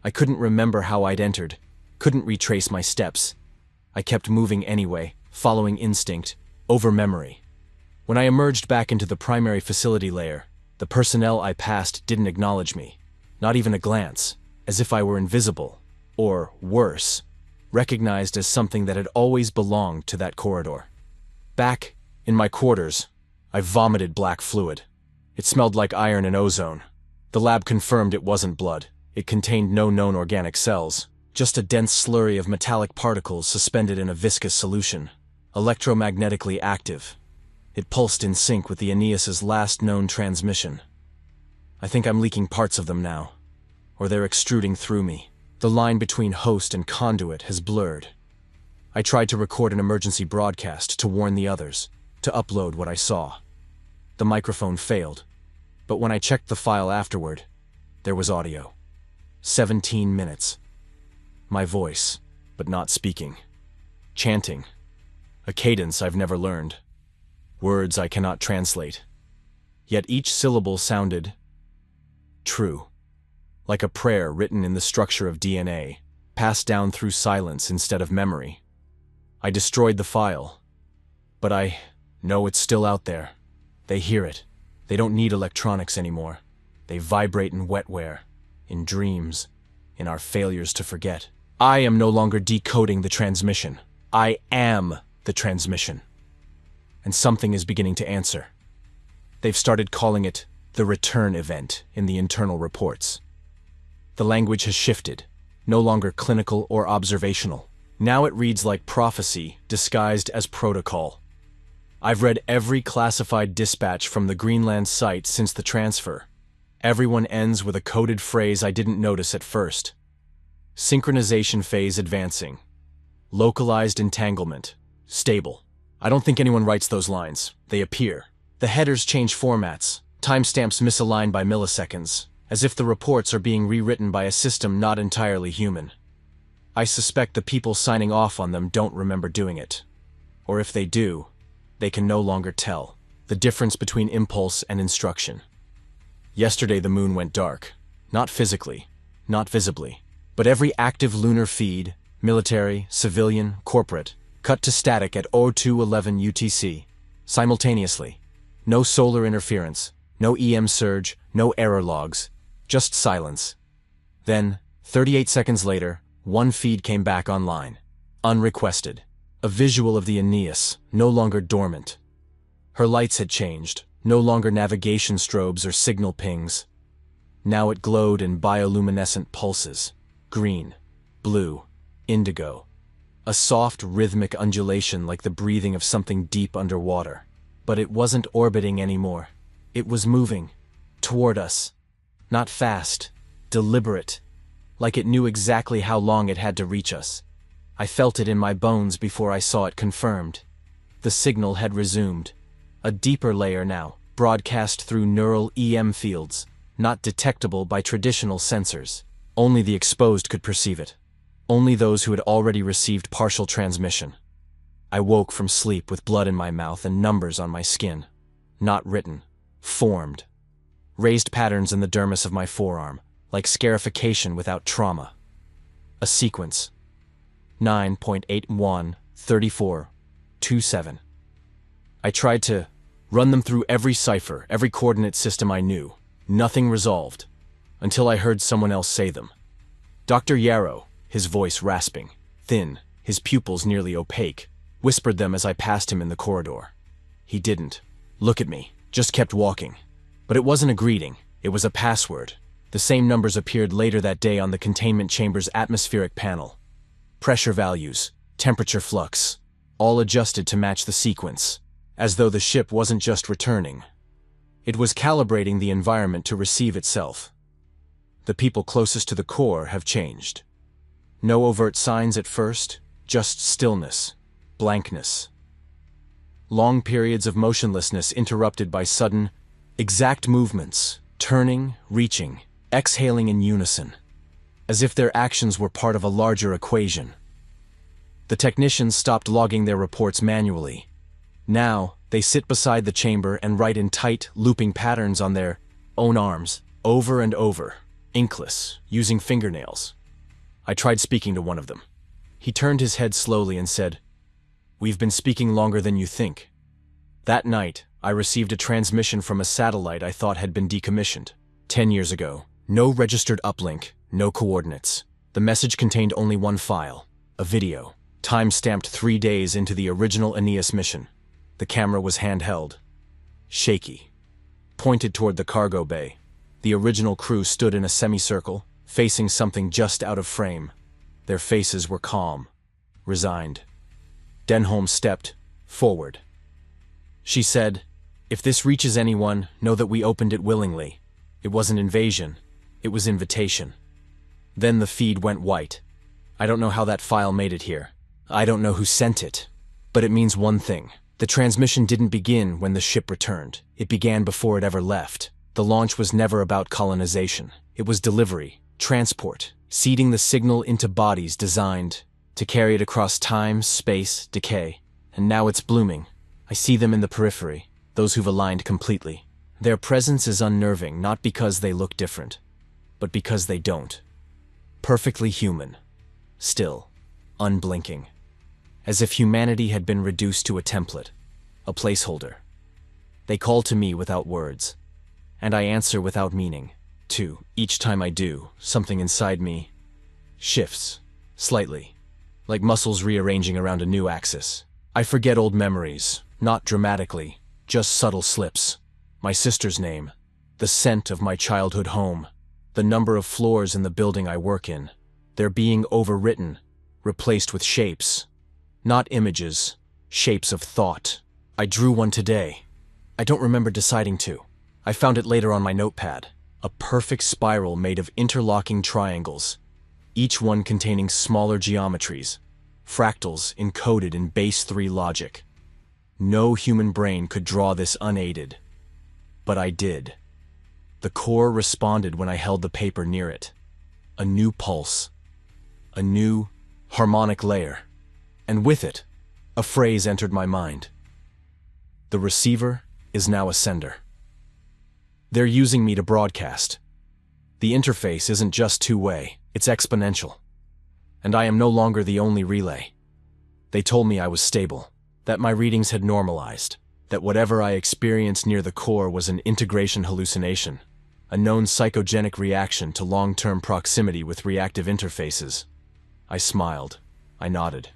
I couldn't remember how I'd entered, couldn't retrace my steps. I kept moving anyway, following instinct, over memory. When I emerged back into the primary facility layer, the personnel I passed didn't acknowledge me, not even a glance, as if I were invisible, or, worse, recognized as something that had always belonged to that corridor. Back, in my quarters, I vomited black fluid. It smelled like iron and ozone. The lab confirmed it wasn't blood. It contained no known organic cells, just a dense slurry of metallic particles suspended in a viscous solution, electromagnetically active. It pulsed in sync with the Aeneas's last known transmission. I think I'm leaking parts of them now, or they're extruding through me. The line between host and conduit has blurred. I tried to record an emergency broadcast to warn the others, to upload what I saw. The microphone failed, but when I checked the file afterward, there was audio. 17 minutes. My voice, but not speaking. Chanting. A cadence I've never learned. Words I cannot translate. Yet each syllable sounded true. Like a prayer written in the structure of DNA, passed down through silence instead of memory. I destroyed the file, but I know it's still out there. They hear it. They don't need electronics anymore. They vibrate in wetware, in dreams, in our failures to forget. I am no longer decoding the transmission. I am the transmission. And something is beginning to answer. They've started calling it the return event in the internal reports. The language has shifted, no longer clinical or observational. Now it reads like prophecy disguised as protocol. I've read every classified dispatch from the Greenland site since the transfer. Everyone ends with a coded phrase I didn't notice at first. Synchronization phase advancing. Localized entanglement. Stable. I don't think anyone writes those lines. They appear. The headers change formats. Timestamps misaligned by milliseconds, as if the reports are being rewritten by a system not entirely human. I suspect the people signing off on them don't remember doing it. Or if they do, they can no longer tell the difference between impulse and instruction. Yesterday the moon went dark. Not physically, not visibly, but every active lunar feed, military, civilian, corporate, cut to static at 0211 UTC, simultaneously. No solar interference, no EM surge, no error logs, just silence. Then, 38 seconds later, one feed came back online. Unrequested. A visual of the Aeneas, no longer dormant. Her lights had changed, no longer navigation strobes or signal pings. Now it glowed in bioluminescent pulses. Green, blue, indigo. A soft, rhythmic undulation like the breathing of something deep underwater. But it wasn't orbiting anymore. It was moving. Toward us. Not fast. Deliberate. Like it knew exactly how long it had to reach us. I felt it in my bones before I saw it confirmed. The signal had resumed. A deeper layer now, broadcast through neural EM fields, not detectable by traditional sensors. Only the exposed could perceive it. Only those who had already received partial transmission. I woke from sleep with blood in my mouth and numbers on my skin. Not written. Formed. Raised patterns in the dermis of my forearm, like scarification without trauma. A sequence. 9.813427. I tried to run them through every cipher, every coordinate system I knew. Nothing resolved, until I heard someone else say them. Dr. Yarrow, his voice rasping, thin, his pupils nearly opaque, whispered them as I passed him in the corridor. He didn't look at me, just kept walking. But it wasn't a greeting, it was a password. The same numbers appeared later that day on the containment chamber's atmospheric panel. Pressure values, temperature flux, all adjusted to match the sequence, as though the ship wasn't just returning. It was calibrating the environment to receive itself. The people closest to the core have changed. No overt signs at first, just stillness, blankness. Long periods of motionlessness interrupted by sudden, exact movements, turning, reaching, exhaling in unison, as if their actions were part of a larger equation. The technicians stopped logging their reports manually. Now, they sit beside the chamber and write in tight, looping patterns on their own arms, over and over, inkless, using fingernails. I tried speaking to one of them. He turned his head slowly and said, "We've been speaking longer than you think." That night, I received a transmission from a satellite I thought had been decommissioned. 10 years ago. No registered uplink, no coordinates. The message contained only one file, a video, time-stamped 3 days into the original Aeneas mission. The camera was handheld. Shaky. Pointed toward the cargo bay. The original crew stood in a semicircle, facing something just out of frame. Their faces were calm, resigned. Denholm stepped forward. She said, "If this reaches anyone, know that we opened it willingly. It wasn't invasion, it was invitation." Then the feed went white. I don't know how that file made it here. I don't know who sent it. But it means one thing. The transmission didn't begin when the ship returned. It began before it ever left. The launch was never about colonization. It was delivery, transport, seeding the signal into bodies designed to carry it across time, space, decay. And now it's blooming. I see them in the periphery, those who've aligned completely. Their presence is unnerving, not because they look different, but because they don't. Perfectly human. Still, unblinking. As if humanity had been reduced to a template, a placeholder. They call to me without words, and I answer without meaning, too. Each time I do, something inside me shifts, slightly. like muscles rearranging around a new axis. I forget old memories, not dramatically, just subtle slips. My sister's name, the scent of my childhood home, the number of floors in the building I work in. They're being overwritten, replaced with shapes. Not images, shapes of thought. I drew one today. I don't remember deciding to. I found it later on my notepad. A perfect spiral made of interlocking triangles, each one containing smaller geometries, fractals encoded in base 3 logic. No human brain could draw this unaided. But I did. The core responded when I held the paper near it. A new pulse. A new, harmonic layer. And with it, a phrase entered my mind. The receiver is now a sender. They're using me to broadcast. The interface isn't just two-way, it's exponential. And I am no longer the only relay. They told me I was stable, that my readings had normalized, that whatever I experienced near the core was an integration hallucination, a known psychogenic reaction to long-term proximity with reactive interfaces. I smiled. I nodded.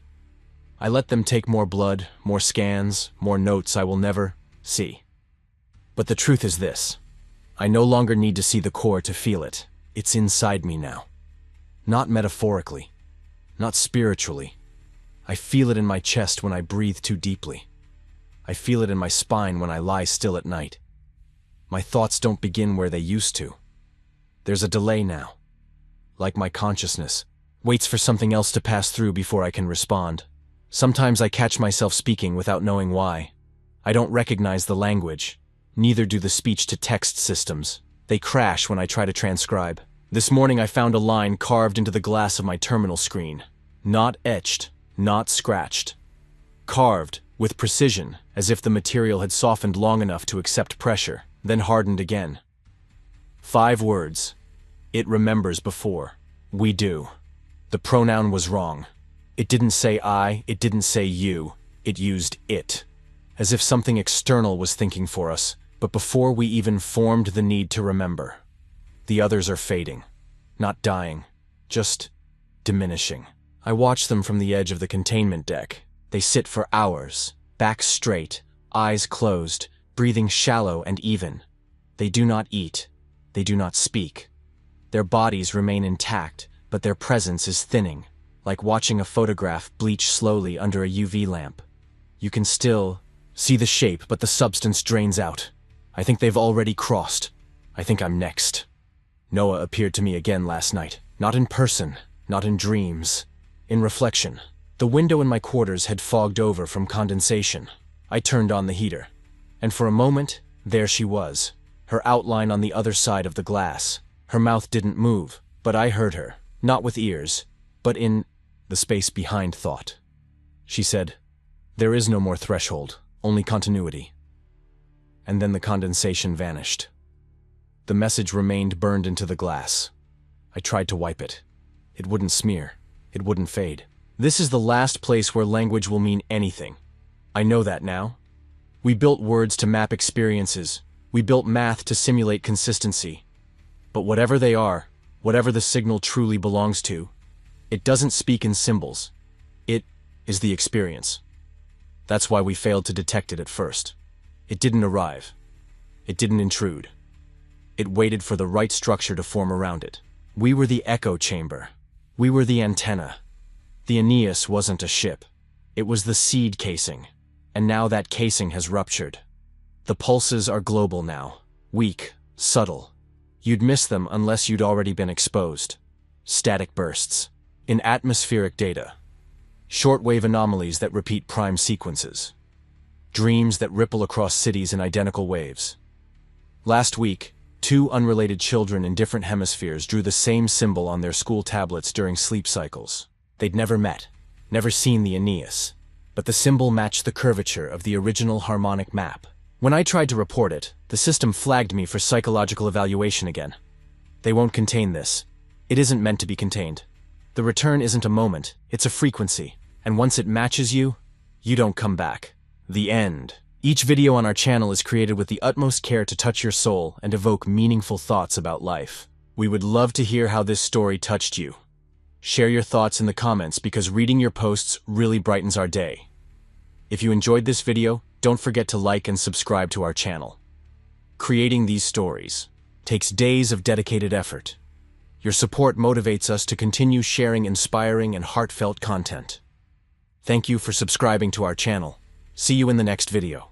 I let them take more blood, more scans, more notes I will never see. But the truth is this. I no longer need to see the core to feel it. It's inside me now. Not metaphorically. Not spiritually. I feel it in my chest when I breathe too deeply. I feel it in my spine when I lie still at night. My thoughts don't begin where they used to. There's a delay now. Like my consciousness, waits for something else to pass through before I can respond. Sometimes I catch myself speaking without knowing why. I don't recognize the language. Neither do the speech-to-text systems. They crash when I try to transcribe. This morning I found a line carved into the glass of my terminal screen. Not etched, not scratched. Carved, with precision, as if the material had softened long enough to accept pressure, then hardened again. 5 words. It remembers before. We do. The pronoun was wrong. It didn't say I, it didn't say you. It used it. As if something external was thinking for us, but before we even formed the need to remember. The others are fading. Not dying. Just diminishing. I watch them from the edge of the containment deck. They sit for hours, back straight, eyes closed, breathing shallow and even. They do not eat. They do not speak. Their bodies remain intact, but their presence is thinning, like watching a photograph bleach slowly under a UV lamp. You can still see the shape, but the substance drains out. I think they've already crossed. I think I'm next. Noah appeared to me again last night. Not in person, not in dreams. In reflection. The window in my quarters had fogged over from condensation. I turned on the heater. And for a moment, there she was. Her outline on the other side of the glass. Her mouth didn't move, but I heard her. Not with ears, but in the space behind thought. She said, "There is no more threshold, only continuity." And then the condensation vanished. The message remained burned into the glass. I tried to wipe it. It wouldn't smear. It wouldn't fade. This is the last place where language will mean anything. I know that now. We built words to map experiences. We built math to simulate consistency. But whatever they are, whatever the signal truly belongs to, it doesn't speak in symbols. It is the experience. That's why we failed to detect it at first. It didn't arrive. It didn't intrude. It waited for the right structure to form around it. We were the echo chamber. We were the antenna. The Aeneas wasn't a ship. It was the seed casing. And now that casing has ruptured. The pulses are global now. Weak, subtle. You'd miss them unless you'd already been exposed. Static bursts. In atmospheric data. Shortwave anomalies that repeat prime sequences. Dreams that ripple across cities in identical waves. Last week, 2 unrelated children in different hemispheres drew the same symbol on their school tablets during sleep cycles. They'd never met, never seen the Aeneas, but the symbol matched the curvature of the original harmonic map. When I tried to report it, the system flagged me for psychological evaluation again. They won't contain this. It isn't meant to be contained. The return isn't a moment, it's a frequency, and once it matches you, you don't come back. The end. Each video on our channel is created with the utmost care to touch your soul and evoke meaningful thoughts about life. We would love to hear how this story touched you. Share your thoughts in the comments because reading your posts really brightens our day. If you enjoyed this video, don't forget to like and subscribe to our channel. Creating these stories takes days of dedicated effort. Your support motivates us to continue sharing inspiring and heartfelt content. Thank you for subscribing to our channel. See you in the next video.